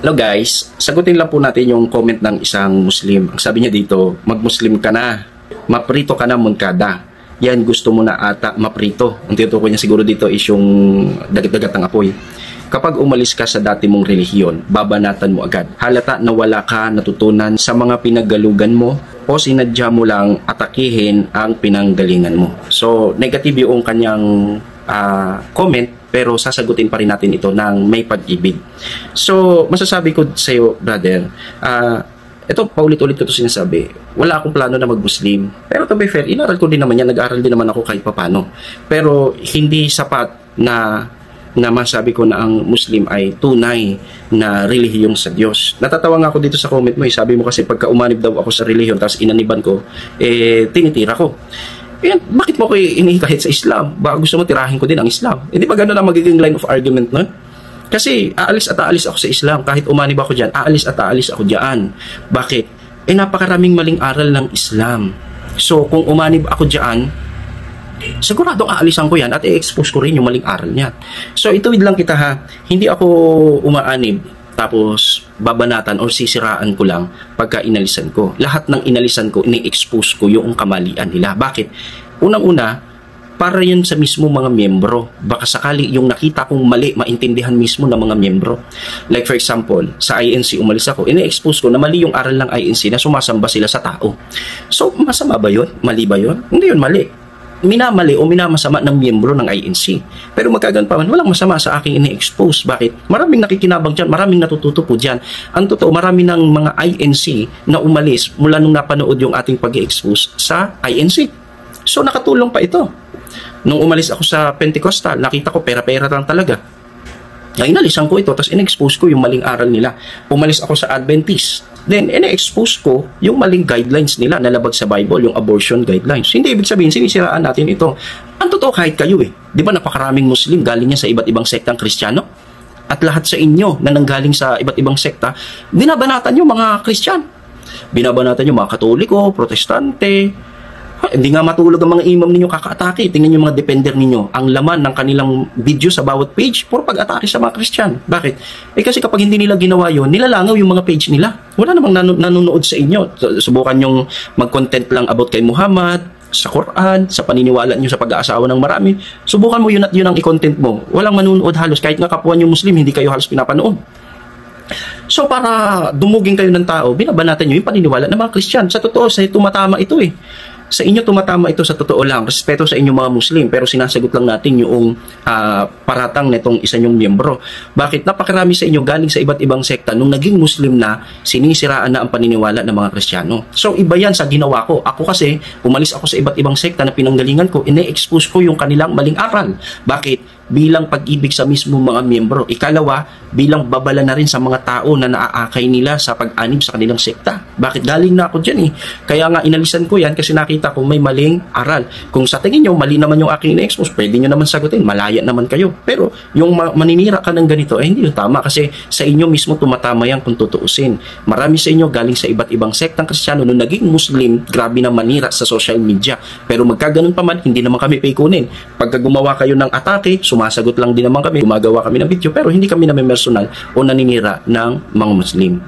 Hello guys, sagutin lang po natin yung comment ng isang Muslim. Ang sabi niya dito, mag-Muslim ka na, maprito ka na mungkada. Yan, gusto mo na ata maprito. Ang tinutukoy niya siguro dito is yung dagat-dagat ng apoy. Kapag umalis ka sa dati mong relihiyon, babanatan mo agad. Halata na wala ka natutunan sa mga pinaggalugan mo o sinadya mo lang atakihin ang pinanggalingan mo. So, negative yung kanyang comment, pero sasagutin pa rin natin ito ng may pag-ibig. So, masasabi ko sa iyo, brother, ito, paulit-ulit ko ito sinasabi, wala akong plano na mag-Muslim. Pero to be fair, inaral ko din naman yan, nag-aral din naman ako kahit papano. Pero, hindi sapat na masabi ko na ang Muslim ay tunay na relihiyon sa Diyos. Natatawa nga ako dito sa comment mo, sabi mo kasi pagka umanib daw ako sa relihiyon, tapos inaniban ko, tinitira ko. Bakit mo ko inihikahit sa Islam? Baka gusto mo tirahin ko din ang Islam? Hindi ba gano'n ang magiging line of argument nun? Kasi aalis at aalis ako sa Islam. Kahit umanib ako dyan, aalis at aalis ako dyan. Bakit? Napakaraming maling aral ng Islam. So, kung umanib ako dyan, sigurado aalisan ko yan at i-expose ko rin yung maling aral niya. So, ituwid lang kita ha. Hindi ako umaanib tapos babanatan o sisiraan ko lang pagka inalisan ko. Lahat ng inalisan ko, ini-expose ko yung kamalian nila. Bakit? Unang-una, para yun sa mismo mga miyembro. Baka sakali yung nakita kong mali, maintindihan mismo ng mga miyembro. Like for example, sa INC umalis ako, ini-expose ko na mali yung aral ng INC na sumasamba sila sa tao. So, masama ba yun? Mali ba yun? Hindi yun mali. Minamali o minamasama ng miyembro ng INC. Pero magkagan pa man, walang masama sa aking ini-expose. Bakit? Maraming nakikinabang dyan, maraming natututo po dyan. Ang totoo, marami ng mga INC na umalis mula nung napanood yung ating pag-expose sa INC. So, nakatulong pa ito. Nung umalis ako sa Pentecostal, nakita ko pera-pera lang talaga. Inalisan ko ito, tapos in-expose ko yung maling aral nila. Umalis ako sa Adventist. Then, in-expose ko yung maling guidelines nila na labag sa Bible, yung abortion guidelines. Hindi ibig sabihin, sinisiraan natin ito. Ang totoo, kahit kayo di ba napakaraming Muslim galing niya sa iba't ibang sektang Kristiyano? At lahat sa inyo na nanggaling sa iba't ibang sekta, binabanatan yung mga Kristyan. Binabanatan yung mga Katoliko, Protestante. Hindi nga matulog ang mga imam ninyo kakaatake. Tingnan yung mga depender ninyo. Ang laman ng kanilang video sa bawat page, puro pag-atake sa mga Kristyan. Bakit? Kasi kapag hindi nila ginawa yun, nilalangaw yung mga page nila. Wala namang nanonood sa inyo. Subukan yung mag-content lang about kay Muhammad, sa Quran, sa paniniwala nyo sa pag-aasawa ng marami. Subukan mo yun at yun ang i-content mo. Walang manunood halos. Kahit nga kapwa nyo Muslim, hindi kayo halos pinapanood. So, para dumugin kayo ng tao, binabanatan nyo yung paniniwala ng mga Kristyan. Sa totoo, sa tumatama ito Sa inyo tumatama ito sa totoo lang. Respeto sa inyong mga Muslim. Pero sinasagot lang natin yung paratang nitong isa nyong miyembro. Bakit? Napakarami sa inyo galing sa iba't ibang sekta. Nung naging Muslim na, sinisiraan na ang paniniwala ng mga Kristiyano. So, iba yan sa ginawa ko. Ako kasi, umalis ako sa iba't ibang sekta na pinanggalingan ko, ine-expose ko yung kanilang maling aral. Bakit? Bilang pag-ibig sa mismo mga miyembro. Ikalawa, bilang babala na rin sa mga tao na naaakay nila sa pag-anib sa kanilang sekta. Bakit? Galing na ako dyan Kaya nga inalisan ko yan kasi nakita ko may maling aral. Kung sa tingin nyo, mali naman yung aking in-expose, pwede nyo naman sagutin, malaya naman kayo. Pero yung maninira ka ng ganito, hindi yung tama kasi sa inyo mismo tumatama yan kung tutuusin. Marami sa inyo galing sa iba't ibang sektang Kristiyano nung naging Muslim, grabe na manira sa social media. Pero magkaganon pa man, hindi naman kami paikunin. Pagka gumawa kayo ng atake, sumasagot lang din naman kami, gumagawa kami ng video, pero hindi kami na personal o naninira ng mga Muslim.